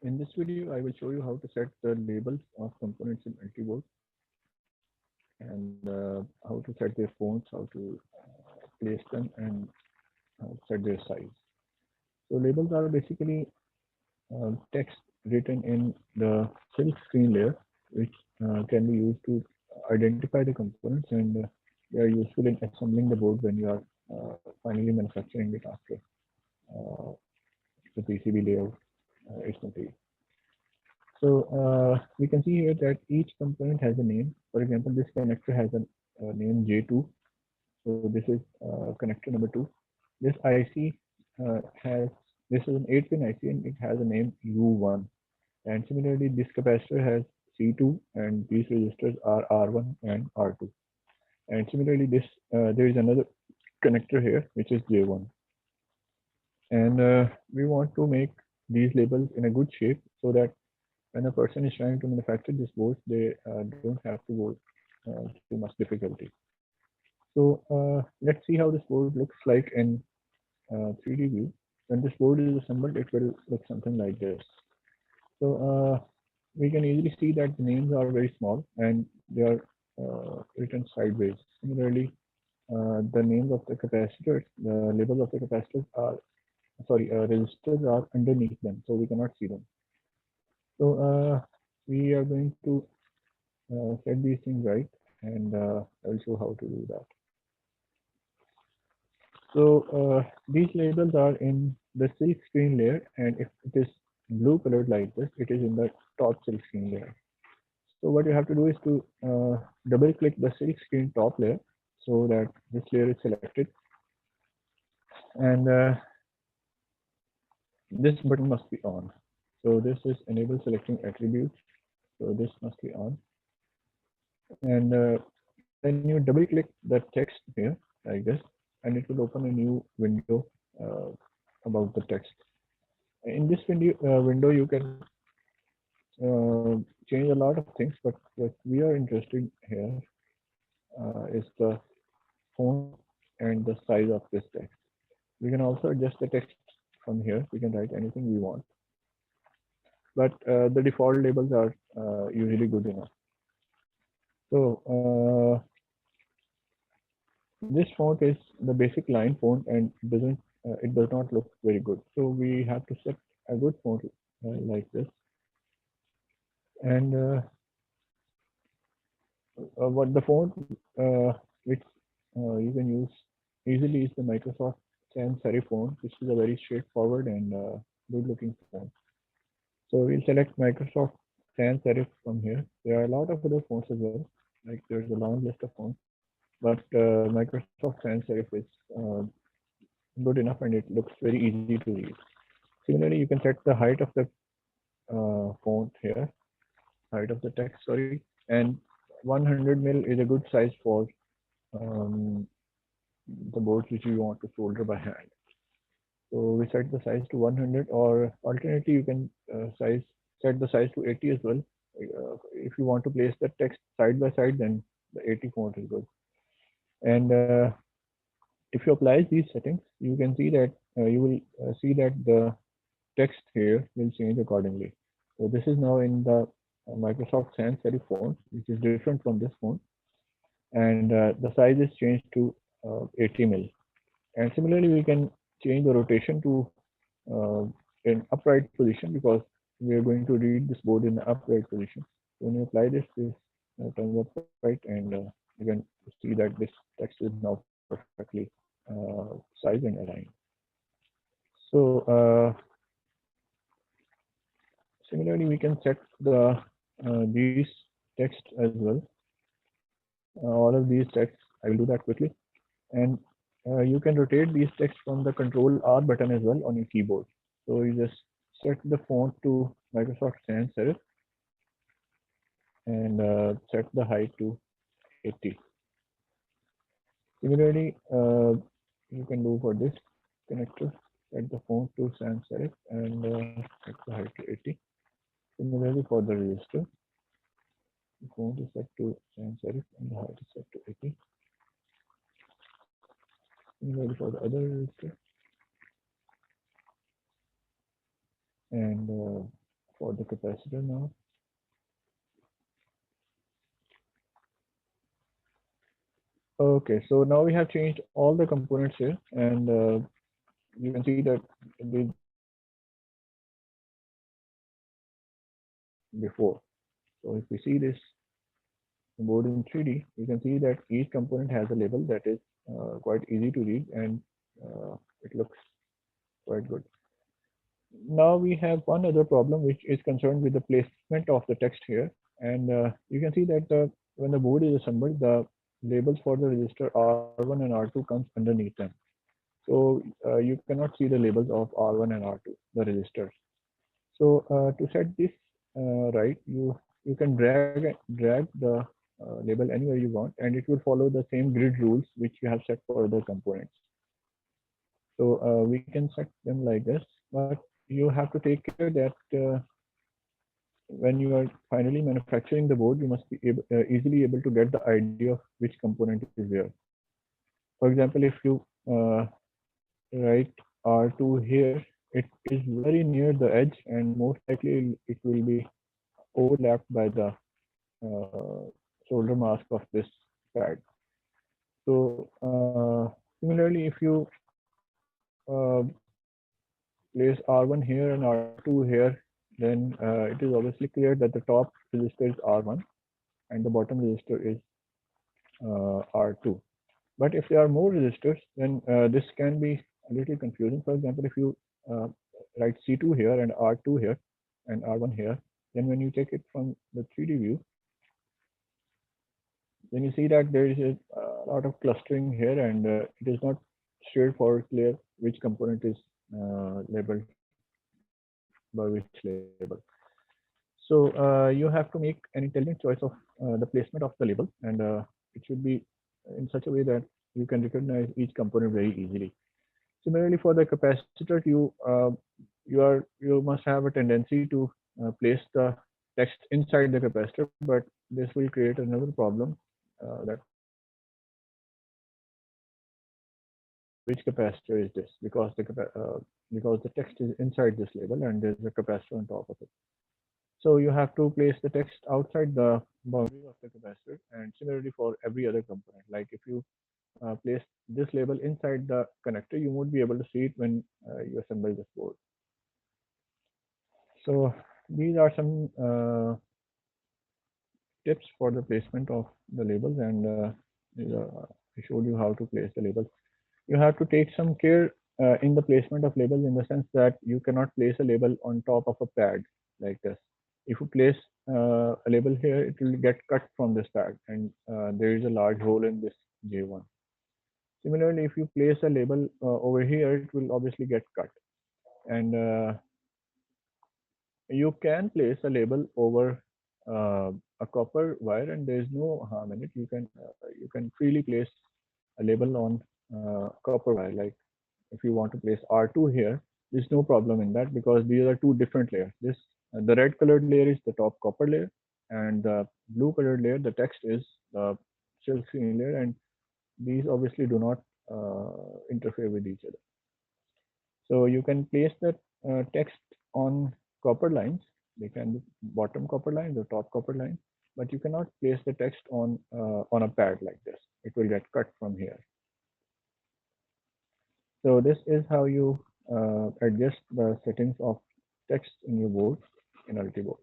In this video, I will show you how to set the labels of components in Ultiboard and how to set their fonts, how to place them, and set their size. So labels are basically text written in the silk screen layer, which can be used to identify the components, and they are useful in assembling the board when you are finally manufacturing it after uh, the PCB layout is complete. So we can see here that each component has a name. For example, this connector has a name J2. So this is connector number 2. This IC this is an 8-pin IC and it has a name U1. And similarly, this capacitor has C2 and these resistors are R1 and R2. And similarly, there is another connector here which is J1. And we want to make these labels in a good shape so that when a person is trying to manufacture this board, they don't have to go too much difficulty. So let's see how this board looks like in 3D view. When this board is assembled, it will look something like this. So we can easily see that the names are very small and they are written sideways. Similarly, the names of the capacitors, the labels of the capacitors are, resistors are underneath them, so we cannot see them. So we are going to set these things right, and I will show how to do that. So these labels are in the silk screen layer, and if it is blue colored like this, it is in the top silk screen layer. So what you have to do is to double click the silk screen top layer so that this layer is selected, and this button must be on. So this is enable selecting attributes. So this must be on, and then you double click the text here like this, and it will open a new window uh, about the text. In this window you can change a lot of things, but what we are interested here is the font and the size of this text. We can also adjust the text from here. We can write anything we want, but the default labels are usually good enough. So this font is the basic line font, and it does not look very good. So we have to set a good font like this, and what the font which you can use easily is the Microsoft Sans Serif font, which is a very straightforward and good looking font. So we'll select Microsoft Sans Serif from here. There are a lot of other fonts as well, like there's a long list of fonts, but Microsoft Sans Serif is good enough and it looks very easy to read. Similarly, you can set the height of the font here, height of the text, sorry, and 100 mil is a good size for um, the boards which you want to solder by hand. So we set the size to 100, or alternatively you can set the size to 80 as well. If you want to place the text side by side, then the 80 font is good. And if you apply these settings, you can see that you will see that the text here will change accordingly. So this is now in the Microsoft Sans Serif font, which is different from this font, and the size is changed to 80 mil. And similarly, we can change the rotation to in upright position, because we are going to read this board in the upright position. So when you apply this turns upright, and you can see that this text is now perfectly sized and aligned. So similarly, we can set these text as well. All of these texts, I will do that quickly. And you can rotate these text from the Control R button as well on your keyboard. So you just set the font to Microsoft Sans Serif and set the height to 80. Similarly, you can do for this connector, set the font to Sans Serif and set the height to 80. Similarly, for the resistor, the font is set to Sans Serif and the height is set to 80. Similarly, for the other resistor, and for the capacitor now. Okay, so now we have changed all the components here, and you can see that these are exactly the same as before. So if we see this board in 3D, you can see that each component has a label that is quite easy to read, and it looks quite good. Now we have one other problem which is concerned with the placement of the text here, and you can see that when the board is assembled, the labels for the register R1 and R2 comes underneath them. So you cannot see the labels of R1 and R2, the registers. So to set this right, you can drag the label anywhere you want, and it will follow the same grid rules which you have set for other components. So we can set them like this, but you have to take care that when you are finally manufacturing the board, you must be easily able to get the idea of which component is where. For example, if you write R2 here, it is very near the edge, and most likely it will be overlapped by the solder mask of this pad. So similarly, if you uh, place R1 here and R2 here, then it is obviously clear that the top register is R1 and the bottom register is R2. But if there are more registers, then this can be a little confusing. For example, if you uh, write C2 here and R2 here and R1 here, then when you take it from the 3D view, then you see that there is a lot of clustering here, and it is not straightforward clear which component is labeled by which label. So you have to make an intelligent choice of the placement of the label, and it should be in such a way that you can recognize each component very easily. Similarly, for the capacitor, you must have a tendency to place the text inside the capacitor, but this will create another problem that which capacitor is this, because the text is inside this label and there's a capacitor on top of it. So you have to place the text outside the boundary of the capacitor, and similarly for every other component. Like if you place this label inside the connector, you won't be able to see it when you assemble this board. So these are some tips for the placement of the labels, and I showed you how to place the labels. You have to take some care in the placement of labels, in the sense that you cannot place a label on top of a pad like this. If you place a label here, it will get cut from this pad, and there is a large hole in this J1. Similarly, if you place a label over here, it will obviously get cut. And you can place a label over a copper wire, and there is no harm in it. You can freely place a label on copper wire. Like if you want to place R2 here, there's no problem in that, because these are two different layers. This the red colored layer is the top copper layer, and the blue colored layer, the text, is the silkscreen layer, and these obviously do not interfere with each other. So you can place the text on copper lines. They can be bottom copper lines or top copper lines, but you cannot place the text on a pad like this. It will get cut from here. So this is how you adjust the settings of text in your board in Ultiboard.